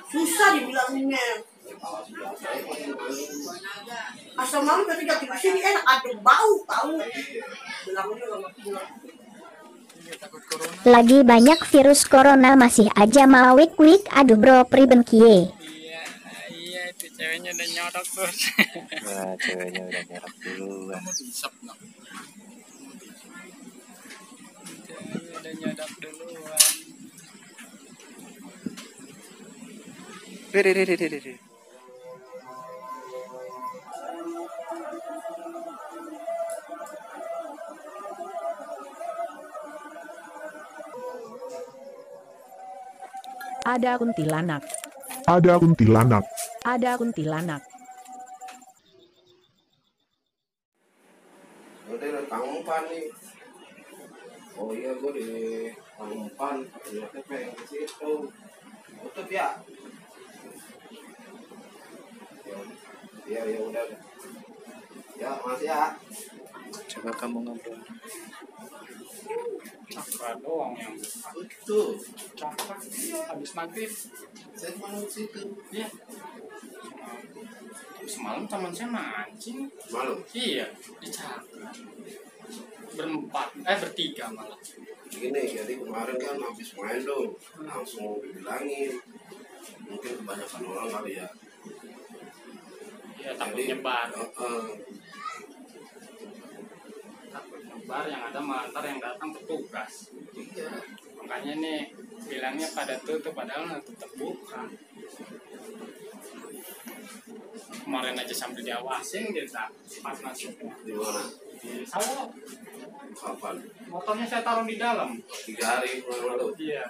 Susah dibilanginnya. Asal malam ketika di sini enak, ada bau tahu. Bilangnya nggak pulang. Lagi banyak virus corona masih aja mawik-wik. Aduh bro, priben kie. Iya itu ceweknya udah nyodok bos. Wah, ceweknya udah nyerap duluan. Ceweknya udah nyodok duluan. Dede. Ada kuntilanak. Ada kuntilanak. Ada kuntilanak. Udah Tangumpan nih. Oh iya gue di Tangumpan. Ternyata pengen ke situ. Tutup ya? Iya udah. Ya masih ya. Coba kamu ngobrol. Cakra doang yang Tuh. cakra habis maghrib. Saya mau ke situ. Iya. Semalam teman saya mancing. Malu. Iya, di Cakra. Bertiga malah. Gini, jadi kemarin kan habis main tuh, langsung dibilangin. Mungkin kebanyakan orang kali ya. Iya, takut nyebar. Takut nyebar yang ada malah ntar yang datang petugas. Iya. Makanya nih bilangnya pada tutup padahal tetap buka. Kemarin aja sampai diawasin kita pas masuknya. Di mana? Di sawah. Kapan? Motornya saya taruh di dalam. 3 hari lalu. Iya.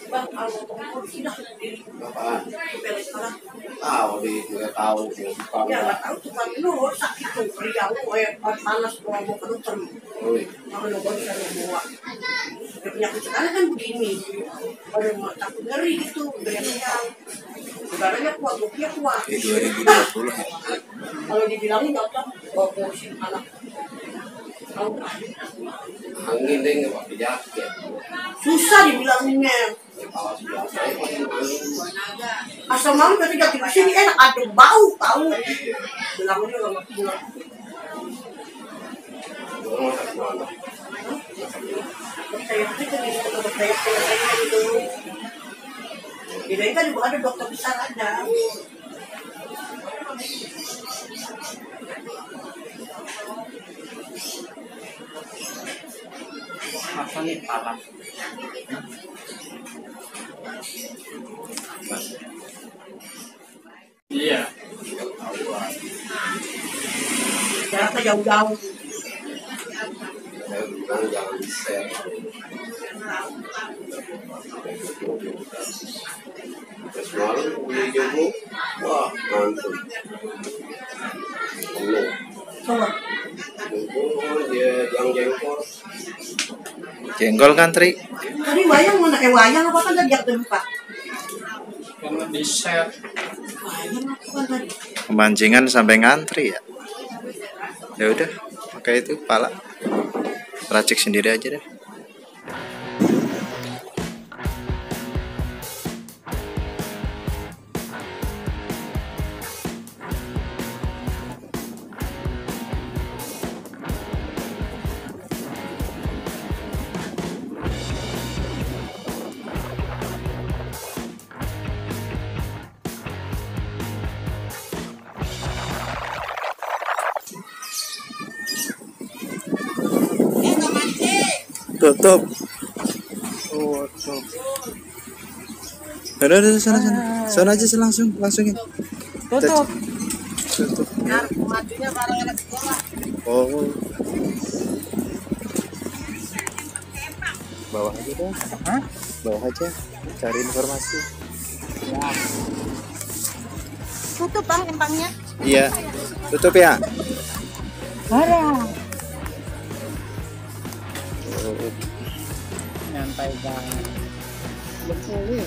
Bang, kalau mau tidak sendiri. Apaan? Beres sekarang. Tahu nggak tahu yang Ya nggak tahu cuma lu sakit tuh Riau, panas mau ke dokter. Kalau nggak bisa bawa. Dia penyakit sekarang kan begini. Kalau mau takut ngeri gitu, gaya kenyang. Udaranya kuat, buktinya kuat. 2020 ya. Kalau dibilangin nggak usah, bawa kursi anak. Tahu angin deh nggak pakai jaket. susah dibilanginnya. Asal malam ketika di sini enak, ada bau tahu. Bilangnya nggak pulang. Saya itu di Bengkel juga ada dokter besar ada. Masa nih parah. Iya. Jaraknya jauh-jauh. Saya bilang jangan di-share. Terus malam beli jamu, wah mantap. Coba. Dia yang jengkol. Jengkol kan, Tri? Tadi wayang mana? Wayang apa kan tadi yang tempat? Karena di-share. Wayang apa kan tadi? Pemancingan sampai ngantri ya. Ya udah, pakai itu pala. Racik sendiri aja deh. Tutup. Oh, tutup. Udah, sana aja langsungin. Tutup. Tutup. Matinya barang anak sekolah. Oh. Bawah aja dong. Bawah aja. Cari informasi. Tutup bang empangnya. Iya. Tutup ya. Ada. Nyantai banget. Betul.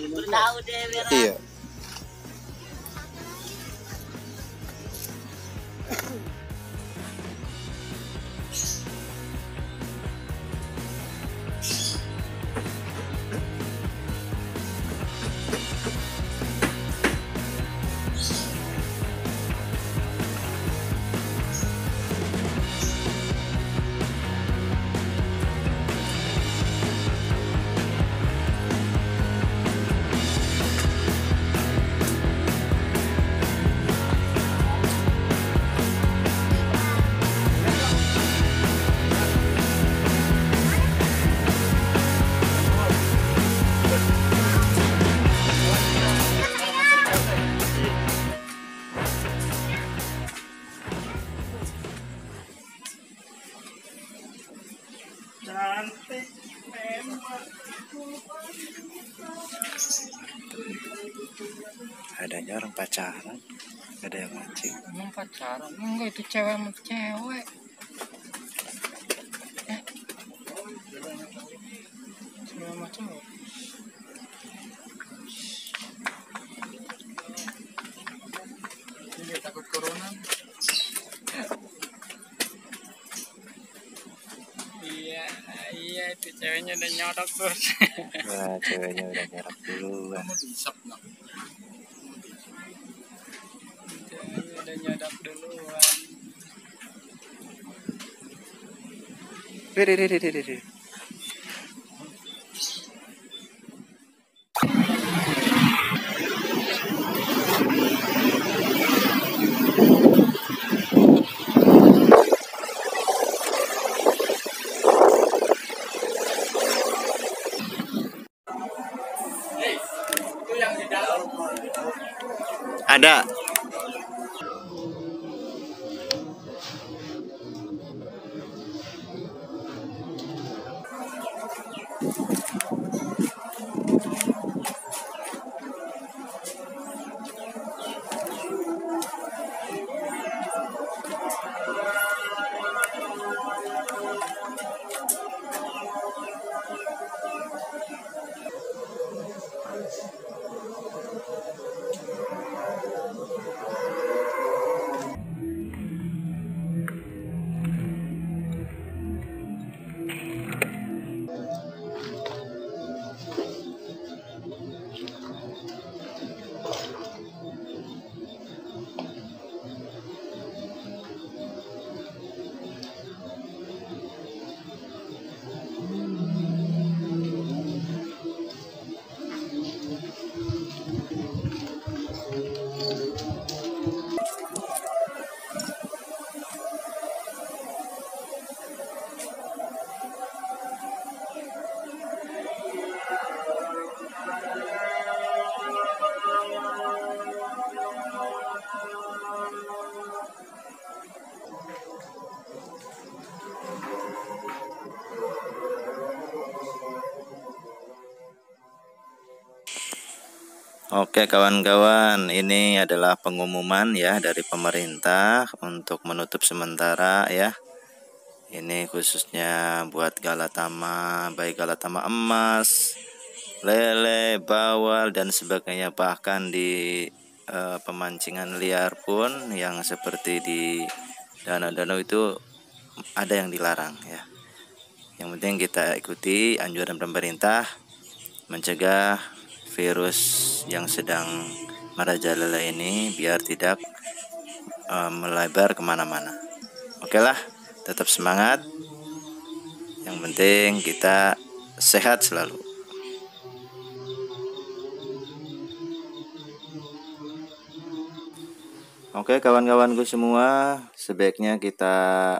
Iya. Cantik memang. Adanya orang pacaran, ada yang mancing. Emang pacaran? Enggak, itu cewek sama cewek. Cewek sama cewek. Dia takut corona. Iya, itu ceweknya udah nyodok terus. Wah, ceweknya udah nyerak duluan. Kamu disap nggak? Ceweknya udah nyodok duluan. Deh. Itu yang di dalam. Ada. Oke kawan-kawan, ini adalah pengumuman ya dari pemerintah untuk menutup sementara ya. Ini khususnya buat galatama, baik galatama emas, lele, bawal dan sebagainya, bahkan di pemancingan liar pun yang seperti di danau-danau itu ada yang dilarang ya. Yang penting kita ikuti anjuran pemerintah mencegah virus yang sedang merajalela ini biar tidak melebar kemana-mana. Oke lah, tetap semangat. Yang penting kita sehat selalu. Oke kawan-kawanku semua, sebaiknya kita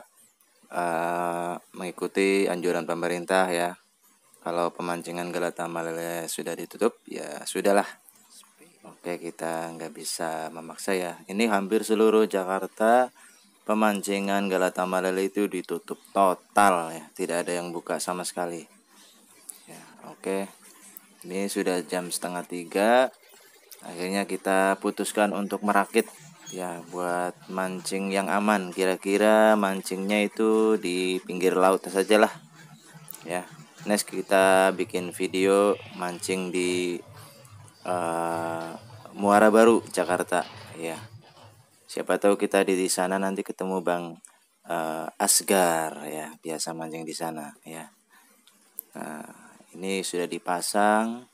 mengikuti anjuran pemerintah ya. Kalau pemancingan galatama lele sudah ditutup, ya sudahlah. Oke, kita nggak bisa memaksa ya. Ini hampir seluruh Jakarta pemancingan galatama lele itu ditutup total ya. Tidak ada yang buka sama sekali. Ya, oke. Ini sudah jam 2:30. Akhirnya kita putuskan untuk merakit ya buat mancing yang aman. Kira-kira mancingnya itu di pinggir laut sajalah. Ya. Next kita bikin video mancing di Muara Baru, Jakarta ya. Siapa tahu kita di sana nanti ketemu Bang Asgar ya, biasa mancing di sana ya. Nah, ini sudah dipasang.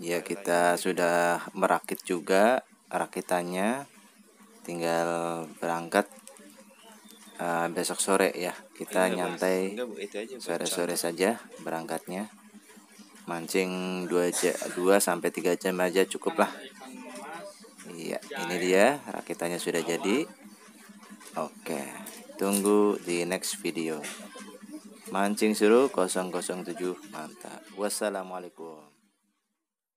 Ya, kita sudah merakit juga rakitannya. Tinggal berangkat besok sore ya. Kita nyantai sore-sore saja berangkatnya. Mancing 2 sampai 3 jam aja cukup lah. Iya, ini dia rakitannya sudah jadi. Oke, tunggu di next video. Mancing seru 007, mantap. Wassalamualaikum.